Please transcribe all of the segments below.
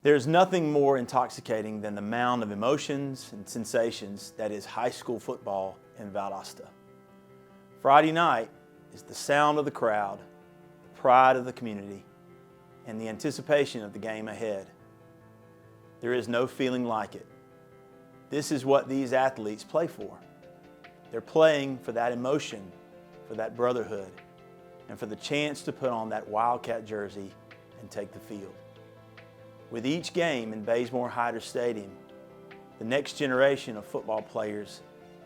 There's nothing more intoxicating than the mound of emotions and sensations that is high school football in Valdosta. Friday night is the sound of the crowd, the pride of the community, and the anticipation of the game ahead. There is no feeling like it. This is what these athletes play for. They're playing for that emotion, for that brotherhood, and for the chance to put on that Wildcat jersey and take the field. With each game in Bazemore-Hyder Stadium, the next generation of football players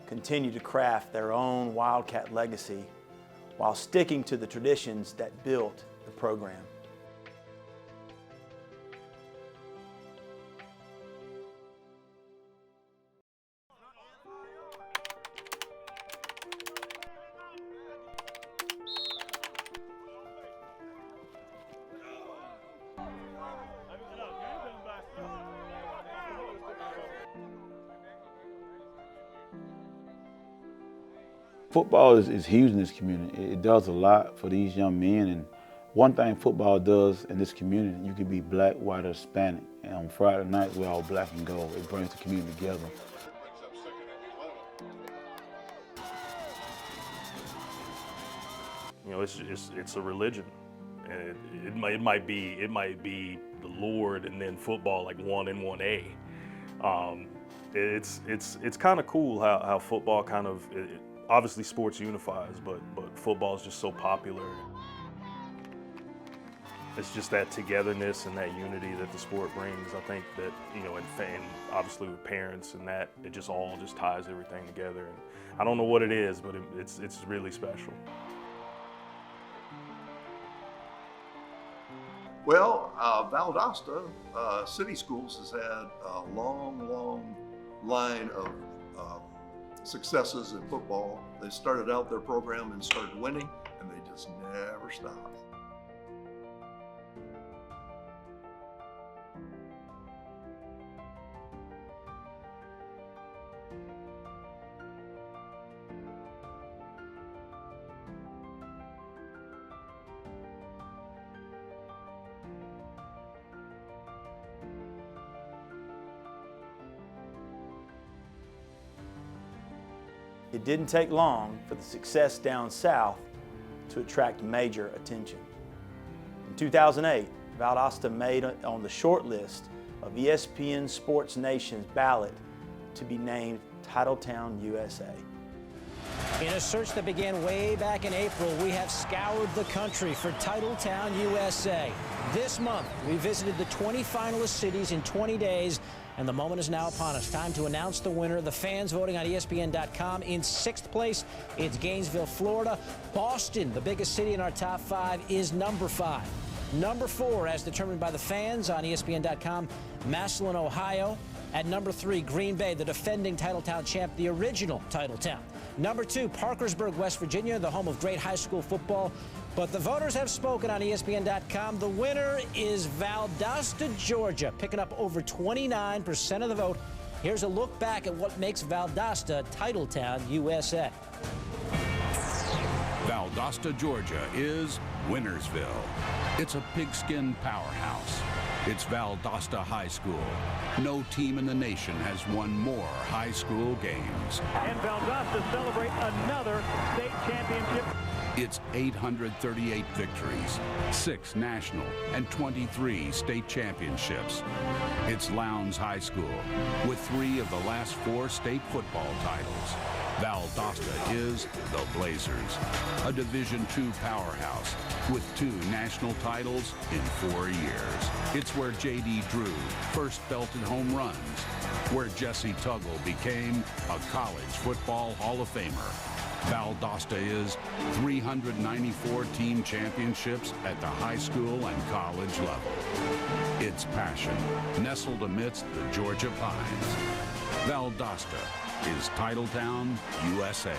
continue to craft their own Wildcat legacy while sticking to the traditions that built the program. Football is huge in this community. It does a lot for these young men, and one thing football does in this community, you can be black, white, or Hispanic, and on Friday nights we're all black and gold. It brings the community together. You know, it's a religion. It might be the Lord and then football like 1 and 1A. It's kind of cool how football kind of obviously sports unifies, but football is just so popular. It's just that togetherness and that unity that the sport brings. I think that, you know, and obviously with parents and that, it just all just ties everything together. And I don't know what it is, but it's really special. Well, Valdosta City Schools has had a long line of successes in football. They started out their program and started winning, and they just never stopped. It didn't take long for the success down south to attract major attention. In 2008, Valdosta made it on the short list of ESPN Sports Nation's ballot to be named Titletown, USA. In a search that began way back in April, we have scoured the country for Titletown, USA. This month, we visited the 20 finalist cities in 20 days, and the moment is now upon us. Time to announce the winner. The fans voting on ESPN.com. In 6th place, it's Gainesville, Florida. Boston, the biggest city in our top 5, is number 5. Number 4, as determined by the fans on ESPN.com, Massillon, Ohio. At number 3, Green Bay, the defending Titletown champ, the original Titletown. Number 2, Parkersburg, West Virginia, the home of great high school football. But the voters have spoken on ESPN.com. The winner is Valdosta, Georgia, picking up over 29% of the vote. Here's a look back at what makes Valdosta Titletown, USA. Valdosta, Georgia is Winnersville. It's a pigskin powerhouse. It's Valdosta High School. No team in the nation has won more high school games. And Valdosta celebrate another state championship. It's 838 victories, 6 national, and 23 state championships. It's Lowndes High School, with 3 of the last 4 state football titles. Valdosta is the Blazers, a Division II powerhouse with 2 national titles in 4 years. It's where J.D. Drew first belted home runs, where Jesse Tuggle became a college football Hall of Famer. Valdosta is 394 team championships at the high school and college level. It's passion, nestled amidst the Georgia pines. Valdosta is Titletown, USA.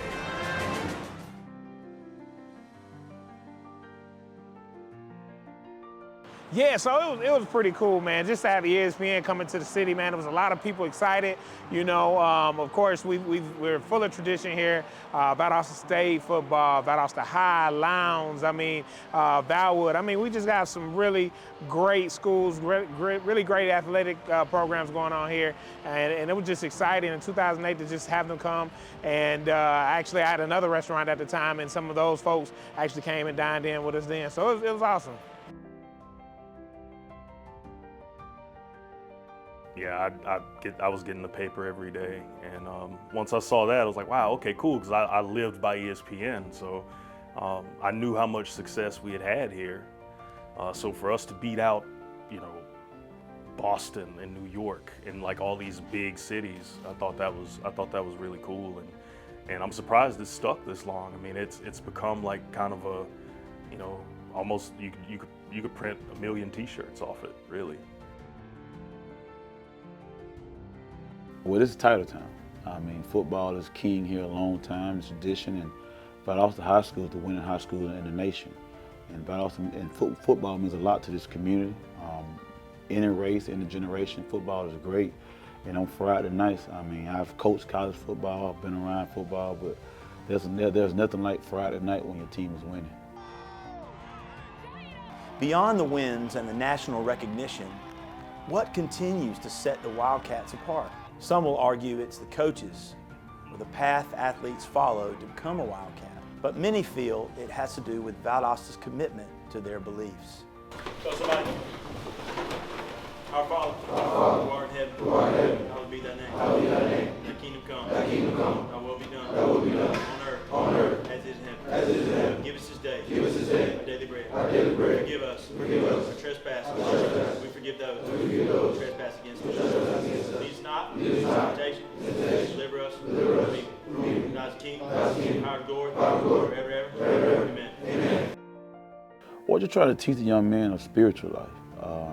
Yeah, so it was pretty cool, man. Just to have ESPN coming to the city, man. There was a lot of people excited. You know, of course, we're full of tradition here. Valdosta State football, Valdosta High, Lowndes, Valwood. I mean, we just got some really great schools, really great athletic programs going on here. And it was just exciting in 2008 to just have them come. And actually, I had another restaurant at the time, and some of those folks actually came and dined in with us then. So it was awesome. Yeah, I was getting the paper every day, and once I saw that, I was like, wow, okay, cool, because I lived by ESPN, so I knew how much success we had here. So for us to beat out, you know, Boston and New York and like all these big cities, I thought that was really cool, and I'm surprised it's stuck this long. I mean, it's become like kind of a, you know, almost you could print 1 million T-shirts off it, really. Well, this is title town. I mean, football is king here a long time, it's tradition, and Valdosta High School is the winning high school in the nation. And Valdosta and football means a lot to this community. Any race, any generation, football is great. And on Friday nights, I mean, I've coached college football, I've been around football, but there's nothing like Friday night when your team is winning. Beyond the wins and the national recognition, what continues to set the Wildcats apart? Some will argue it's the coaches or the path athletes follow to become a Wildcat, but many feel it has to do with Valdosta's commitment to their beliefs. So somebody, our Father, who art in heaven, hallowed be thy name. Thy kingdom come, thy will be done, on earth, as it is in heaven. Give us this day, our daily bread. Forgive us our trespasses. We forgive those who trespass against us. Lead us not into temptation, deliver us from evil. God's kingdom, power and glory, forever. Amen. What you try to teach the young man of spiritual life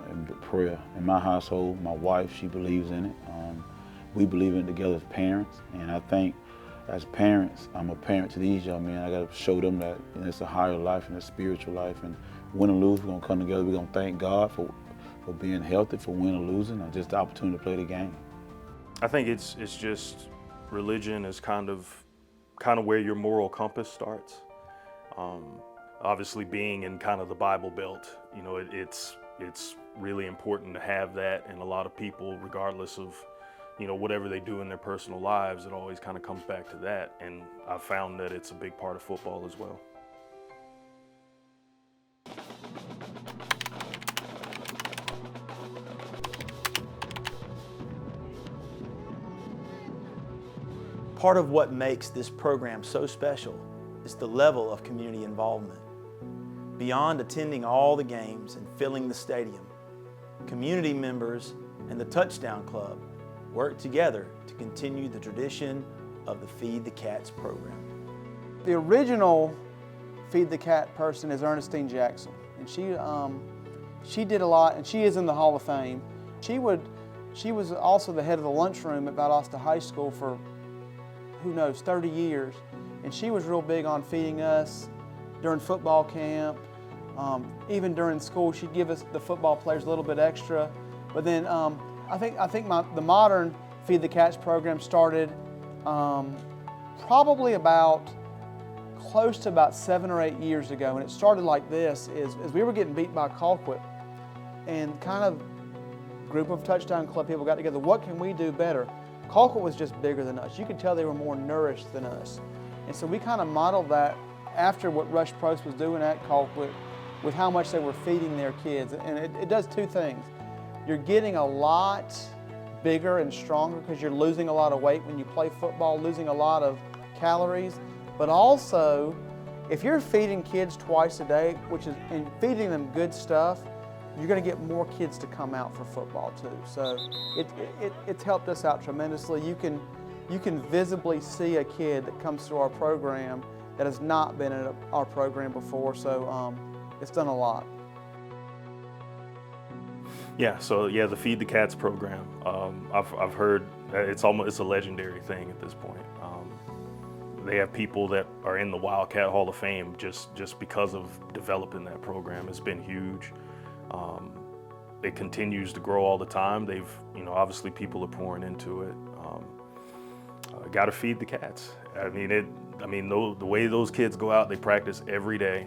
and prayer. In my household, my wife, she believes in it. We believe in it together as parents, and I think as parents, I'm a parent to these young men. I got to show them that, you know, it's a higher life and a spiritual life, and win or lose, we're going to come together. We're going to thank God for being healthy, for winning or losing, or just the opportunity to play the game. I think it's just religion is kind of where your moral compass starts. Obviously, being in kind of the Bible Belt, you know, it's really important to have that, and a lot of people, regardless of, you know, whatever they do in their personal lives, it always kind of comes back to that, and I've found that it's a big part of football as well. Part of what makes this program so special is the level of community involvement. Beyond attending all the games and filling the stadium, community members and the Touchdown Club work together to continue the tradition of the Feed the Cats program. The original Feed the Cat person is Ernestine Jackson, and she did a lot, and she is in the Hall of Fame. She was also the head of the lunchroom at Valdosta High School for, who knows, 30 years, and she was real big on feeding us during football camp. Even during school, she'd give us, the football players, a little bit extra. But then I think the modern Feed the Cats program started probably close to about 7 or 8 years ago, and it started like this: is we were getting beat by Colquitt, and kind of group of Touchdown Club people got together. What can we do better? Colquitt was just bigger than us. You could tell they were more nourished than us, and so we kind of modeled that after what Rush Probst was doing at Colquitt, with how much they were feeding their kids. And it does two things. You're getting a lot bigger and stronger because you're losing a lot of weight when you play football, losing a lot of calories. But also, if you're feeding kids twice a day, and feeding them good stuff, you're going to get more kids to come out for football too. So it's helped us out tremendously. You can visibly see a kid that comes through our program that has not been in our program before. So it's done a lot. Yeah, so yeah, the Feed the Cats program, I've heard it's a legendary thing at this point. They have people that are in the Wildcat Hall of Fame just because of developing that program. It's been huge. It continues to grow all the time. Obviously people are pouring into it. Got to feed the cats. The way those kids go out, they practice every day.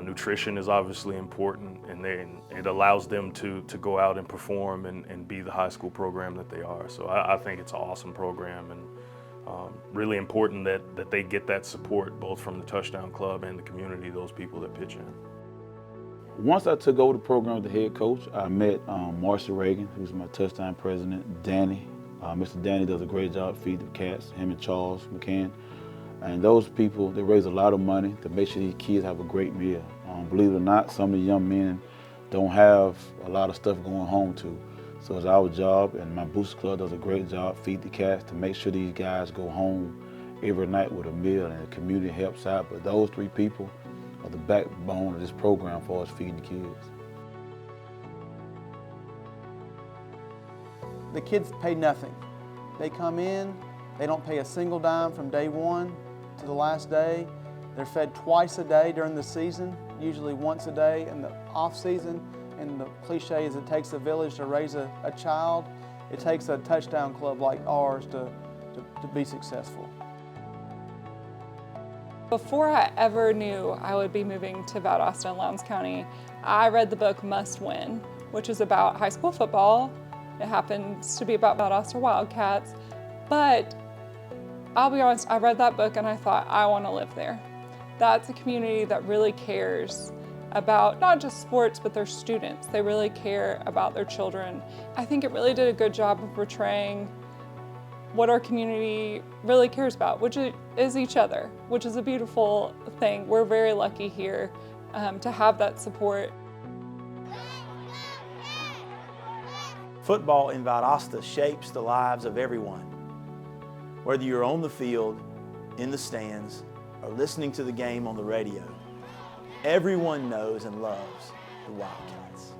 Nutrition is obviously important, and it allows them to go out and perform and be the high school program that they are. So I think it's an awesome program, and really important that they get that support both from the Touchdown Club and the community, those people that pitch in. Once I took over the program with the head coach, I met Marcia Reagan, who's my Touchdown president, Danny. Mr. Danny does a great job feeding the cats, him and Charles McCann. And those people, they raise a lot of money to make sure these kids have a great meal. Believe it or not, some of the young men don't have a lot of stuff going home to. So it's our job, and my Booster Club does a great job feeding the cats to make sure these guys go home every night with a meal, and the community helps out. But those three people are the backbone of this program for us feeding the kids. The kids pay nothing. They come in, they don't pay a single dime from day one to the last day. They're fed twice a day during the season, usually once a day in the off season. And the cliche is it takes a village to raise a child. It takes a Touchdown Club like ours to be successful. Before I ever knew I would be moving to Valdosta and Lowndes County, I read the book Must Win, which is about high school football. It happens to be about Valdosta Wildcats, but I'll be honest, I read that book and I thought, I want to live there. That's a community that really cares about not just sports, but their students. They really care about their children. I think it really did a good job of portraying what our community really cares about, which is each other, which is a beautiful thing. We're very lucky here to have that support. Football in Valdosta shapes the lives of everyone. Whether you're on the field, in the stands, or listening to the game on the radio, everyone knows and loves the Wildcats.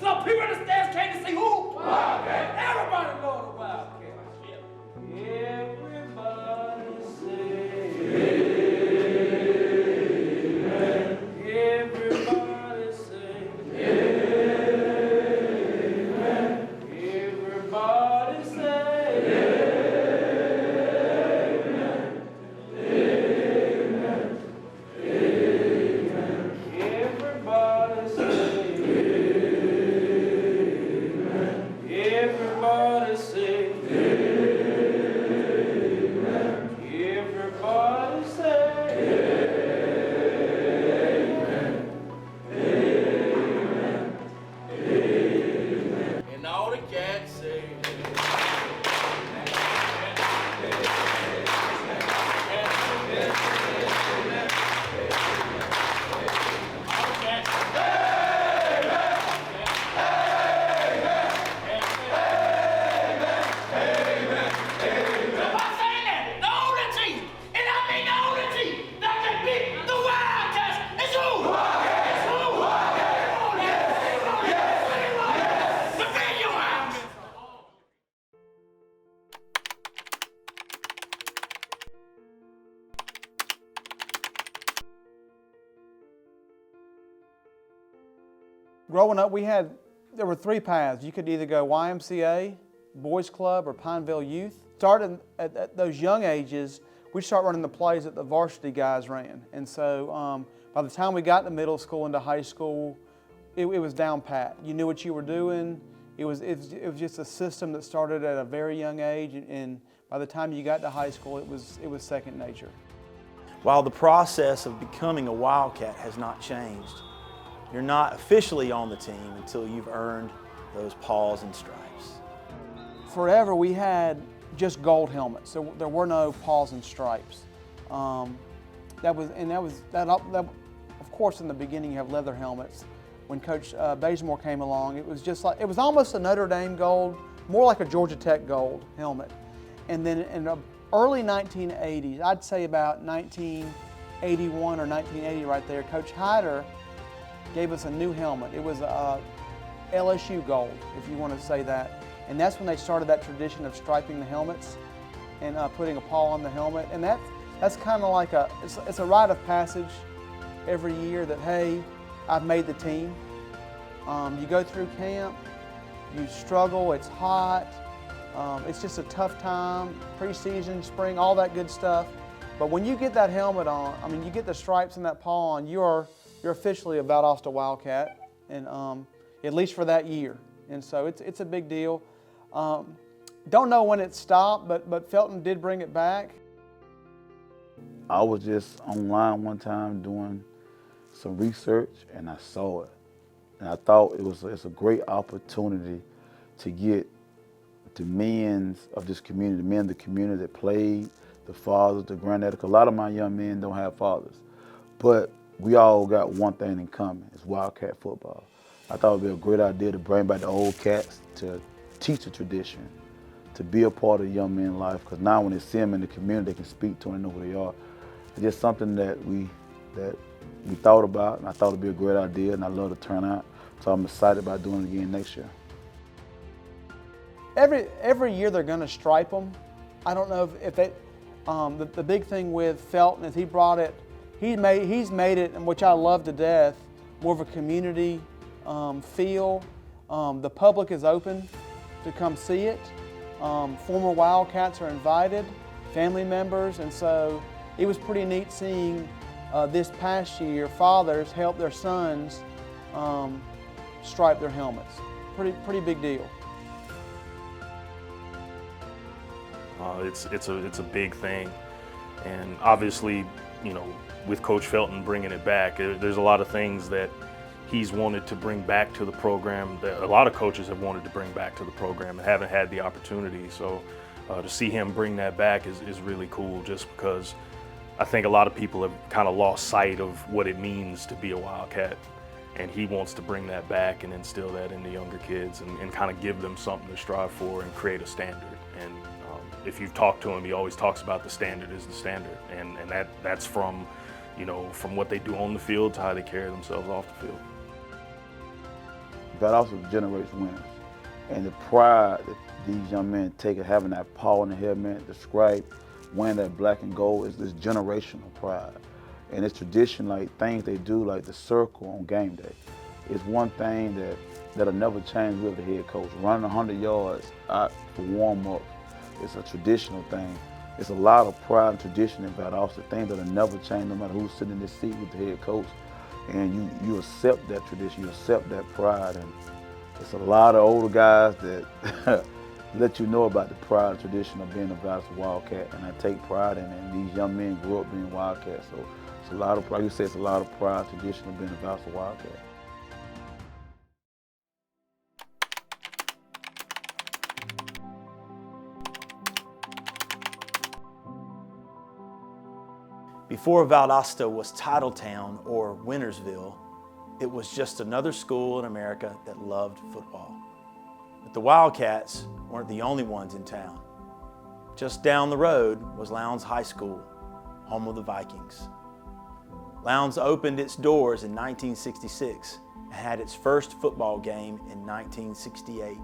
So people in the stands came to see who? Wildcat. Everybody knows the Wildcat. Everybody say amen. Everybody say amen. Everybody say amen. Amen. Amen. Everybody say amen. Everybody say Growing up, there were three paths. You could either go YMCA, Boys Club, or Pineville Youth. Starting at those young ages, we'd start running the plays that the varsity guys ran. And so by the time we got to middle school into high school, it was down pat. You knew what you were doing. It was just a system that started at a very young age, and by the time you got to high school, it was second nature. While the process of becoming a Wildcat has not changed, you're not officially on the team until you've earned those paws and stripes. Forever we had just gold helmets. There were no paws and stripes. Of course, in the beginning you have leather helmets. When Coach Bazemore came along, it was almost a Notre Dame gold, more like a Georgia Tech gold helmet. And then in the early 1980s, I'd say about 1981 or 1980 right there, Coach Hyder gave us a new helmet. It was a LSU gold, if you want to say that. And that's when they started that tradition of striping the helmets and putting a paw on the helmet. And that's kind of like it's a rite of passage every year that, hey, I've made the team. You go through camp, you struggle, it's hot, it's just a tough time, preseason, spring, all that good stuff. But when you get that helmet on, I mean, you get the stripes and that paw on, you're officially a Valdosta Wildcat, and at least for that year. And so it's a big deal. Don't know when it stopped, but Felton did bring it back. I was just online one time doing some research, and I saw it. And I thought it's a great opportunity to get the men of this community, the men of the community that played, the fathers, the granddaddy. A lot of my young men don't have fathers. But we all got one thing in common, it's Wildcat football. I thought it would be a great idea to bring back the old cats, to teach the tradition, to be a part of the young men's life, because now when they see them in the community, they can speak to them and know who they are. It's just something that we thought about, and I thought it'd be a great idea, and I love the turnout. So I'm excited about doing it again next year. Every year they're going to stripe them. I don't know if it. The big thing with Felton is he brought it. He's made it, and which I love to death, more of a community feel. The public is open to come see it. Former Wildcats are invited, family members, and so it was pretty neat seeing this past year fathers help their sons stripe their helmets. Pretty big deal. It's a big thing, and obviously, you know, with Coach Felton bringing it back, there's a lot of things that he's wanted to bring back to the program that a lot of coaches have wanted to bring back to the program and haven't had the opportunity. So to see him bring that back is really cool, just because I think a lot of people have kind of lost sight of what it means to be a Wildcat, and he wants to bring that back and instill that in the younger kids and kind of give them something to strive for and create a standard. And if you've talked to him, he always talks about the standard is the standard, and that's from, you know, from what they do on the field to how they carry themselves off the field. That also generates winners, and the pride that these young men take of having that paw in the helmet, the stripe, wearing that black and gold is this generational pride. And it's tradition, like things they do, like the circle on game day. It's one thing that'll never change with the head coach. Running 100 yards out for warm-up, it's a traditional thing. It's a lot of pride and tradition in Valdosta, things that'll never change no matter who's sitting in this seat with the head coach. And you accept that tradition, you accept that pride. And it's a lot of older guys that let you know about the pride and tradition of being a Valdosta Wildcat, and I take pride in it. And these young men grew up being Wildcats, so it's a lot of pride. You say it's a lot of pride, tradition of being a Valdosta Wildcat. Before Valdosta was Titletown or Winnersville, it was just another school in America that loved football. But the Wildcats weren't the only ones in town. Just down the road was Lowndes High School, home of the Vikings. Lowndes opened its doors in 1966 and had its first football game in 1968.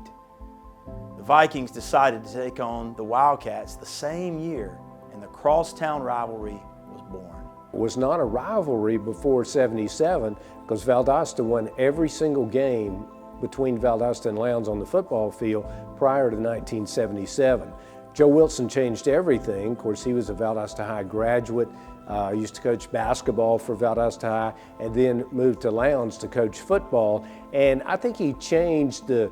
The Vikings decided to take on the Wildcats the same year, and the crosstown rivalry was born. It was not a rivalry before '77 because Valdosta won every single game between Valdosta and Lowndes on the football field prior to 1977. Joe Wilson changed everything. Of course, he was a Valdosta High graduate, used to coach basketball for Valdosta High, and then moved to Lowndes to coach football. And I think he changed the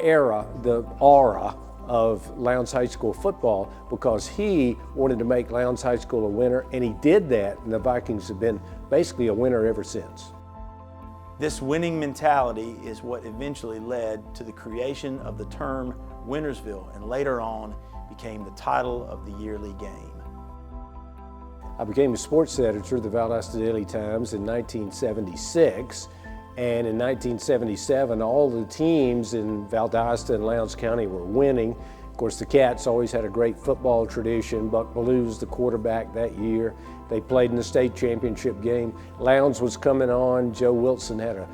era, the aura of Lowndes High School football because he wanted to make Lowndes High School a winner, and he did that, and the Vikings have been basically a winner ever since. This winning mentality is what eventually led to the creation of the term Winnersville, and later on became the title of the yearly game. I became a sports editor of the Valdosta Daily Times in 1976. And in 1977, all the teams in Valdosta and Lowndes County were winning. Of course, the Cats always had a great football tradition. Buck Ballew's the quarterback that year. They played in the state championship game. Lowndes was coming on. Joe Wilson had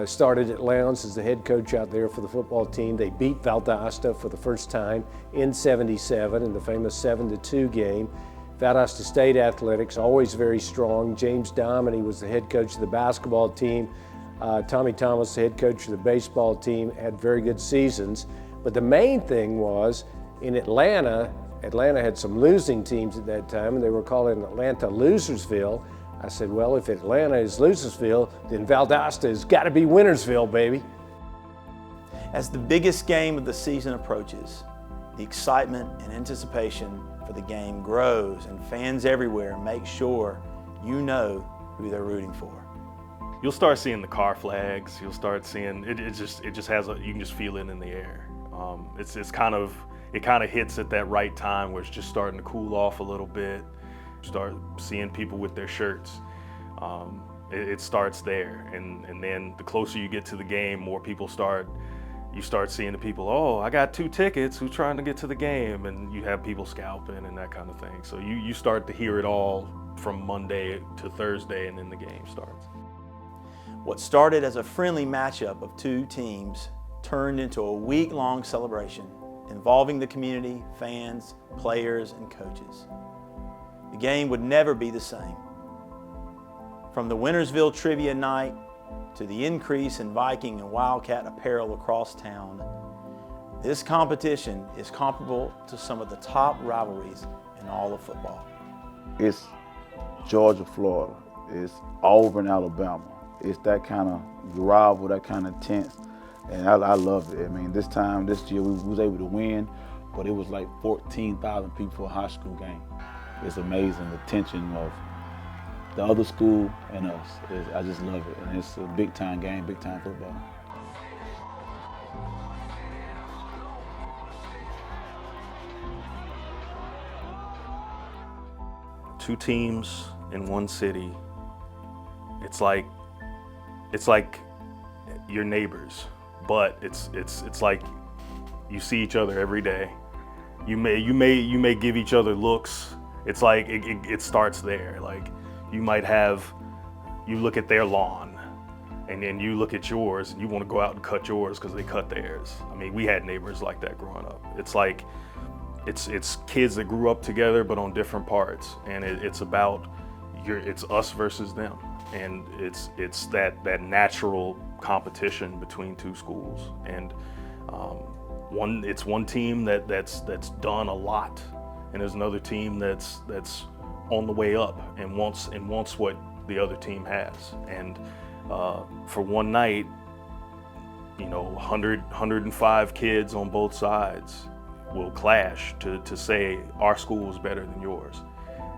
started at Lowndes as the head coach out there for the football team. They beat Valdosta for the first time in '77 in the famous 7-2 game. Valdosta State athletics, always very strong. James Dominy was the head coach of the basketball team. Tommy Thomas, the head coach of the baseball team, had very good seasons. But the main thing was, in Atlanta had some losing teams at that time, and they were calling Atlanta Losersville. I said, well, if Atlanta is Losersville, then Valdosta has got to be Winnersville, baby. As the biggest game of the season approaches, the excitement and anticipation for the game grows, and fans everywhere make sure you know who they're rooting for. You'll start seeing the car flags. You'll start seeing it just has you can just feel it in the air. It kind of hits at that right time where it's just starting to cool off a little bit. Start seeing people with their shirts. It starts there, and then the closer you get to the game, more people you start seeing the people, oh, I got 2 tickets, who's trying to get to the game? And you have people scalping and that kind of thing. So you start to hear it all from Monday to Thursday, and then the game starts. What started as a friendly matchup of 2 teams turned into a week-long celebration involving the community, fans, players, and coaches. The game would never be the same. From the Winnersville Trivia Night to the increase in Viking and Wildcat apparel across town, this competition is comparable to some of the top rivalries in all of football. It's Georgia, Florida. It's Auburn, Alabama. It's that kind of rival, that kind of tense, and I love it. I mean, this year, we was able to win, but it was like 14,000 people for a high school game. It's amazing, the tension of the other school and us. I just love it, and it's a big-time game, big-time football. Two teams in one city. It's like your neighbors, but it's like you see each other every day. You may give each other looks. It's like it starts there. Like you look at their lawn, and then you look at yours, and you want to go out and cut yours because they cut theirs. I mean, we had neighbors like that growing up. It's like it's kids that grew up together but on different parts, and it's us versus them, and it's that natural competition between two schools, and one team that's done a lot, and there's another team that's on the way up and wants what the other team has. And for one night, 105 kids on both sides will clash to say our school is better than yours.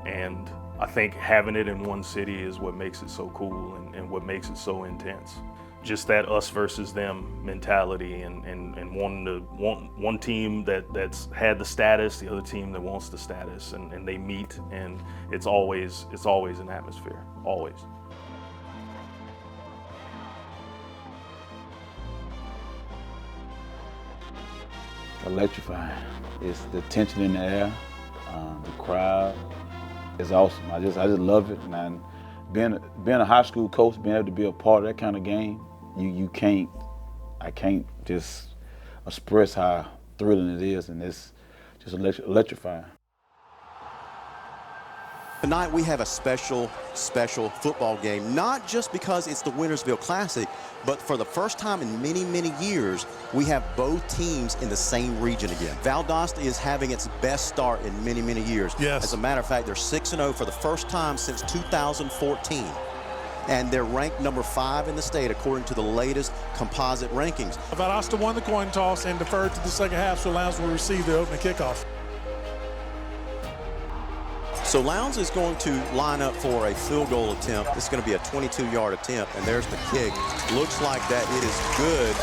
And I think having it in one city is what makes it so cool and what makes it so intense. Just that us versus them mentality, and one team that's had the status, the other team that wants the status, and they meet, and it's always an atmosphere, always. Electrifying. It's the tension in the air, the crowd. It's awesome. I just love it, man. Being a high school coach, being able to be a part of that kind of game, I can't just express how thrilling it is, and it's just electrifying. Tonight we have a special football game, not just because it's the Winnersville Classic, but for the first time in many, many years, we have both teams in the same region again. Valdosta is having its best start in many, many years. Yes. As a matter of fact, they're 6-0 for the first time since 2014. And they're ranked number 5 in the state according to the latest composite rankings. Valdosta won the coin toss and deferred to the second half, so Lowndes will receive the opening kickoff. So Lowndes is going to line up for a field goal attempt. It's going to be a 22-yard attempt, and there's the kick. Looks like that it is good.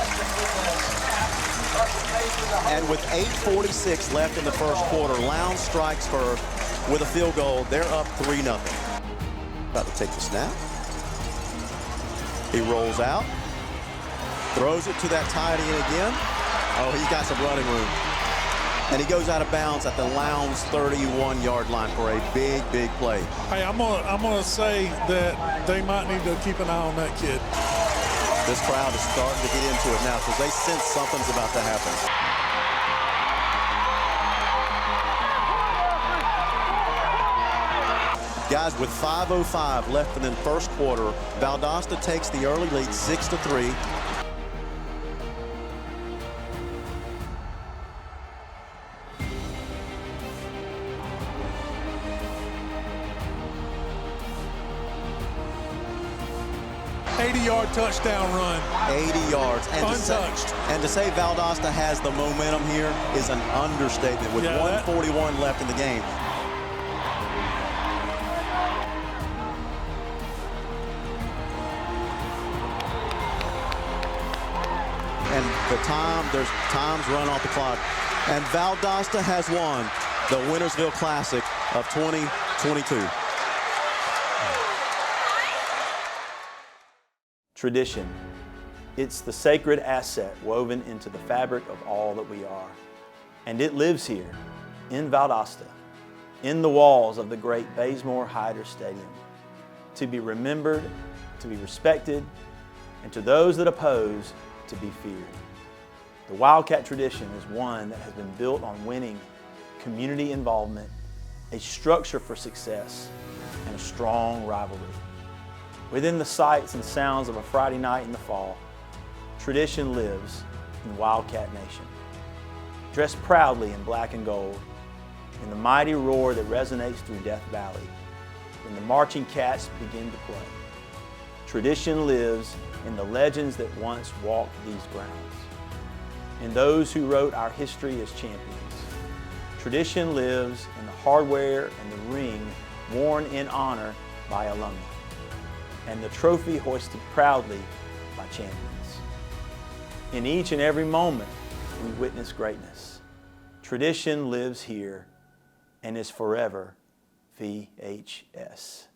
And with 8:46 left in the first quarter, Lowndes strikes first with a field goal. They're up 3-0. About to take the snap. He rolls out, throws it to that tight end again. Oh, he's got some running room. And he goes out of bounds at the Lowndes 31-yard line for a big, big play. Hey, I'm gonna say that they might need to keep an eye on that kid. This crowd is starting to get into it now because they sense something's about to happen. Guys, with 5:05 left in the first quarter, Valdosta takes the early lead 6-3. Touchdown run. 80 yards. And untouched. To say Valdosta has the momentum here is an understatement with 1:41 left in the game. And there's times run off the clock. And Valdosta has won the Winnersville Classic of 2022. Tradition. It's the sacred asset woven into the fabric of all that we are. And it lives here, in Valdosta, in the walls of the great Bazemore Hyder Stadium, to be remembered, to be respected, and to those that oppose, to be feared. The Wildcat tradition is one that has been built on winning, community involvement, a structure for success, and a strong rivalry. Within the sights and sounds of a Friday night in the fall, tradition lives in Wildcat Nation. Dressed proudly in black and gold, in the mighty roar that resonates through Death Valley, when the marching cats begin to play. Tradition lives in the legends that once walked these grounds, in those who wrote our history as champions. Tradition lives in the hardware and the ring worn in honor by alumni, and the trophy hoisted proudly by champions. In each and every moment, we witness greatness. Tradition lives here and is forever VHS.